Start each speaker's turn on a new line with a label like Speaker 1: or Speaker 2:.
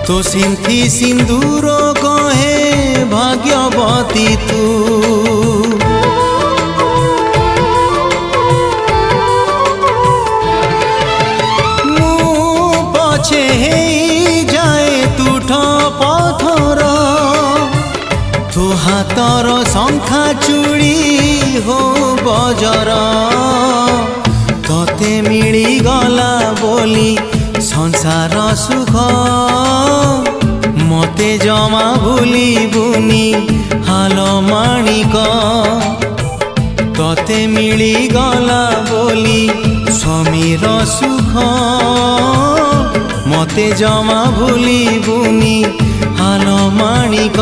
Speaker 1: तो सिंथी सिंदूर कहे भाग्यवती तू। मु पछे जाए तुठ पथर तू हाथर शंखा चूड़ी हो बजर तते मिली गला बोली संसार सुख मते जमा भूली बुनी हाल माणिक तते मिली गला बोली स्वामीर सुख मते जमा भूली बुनी हाल माणिक।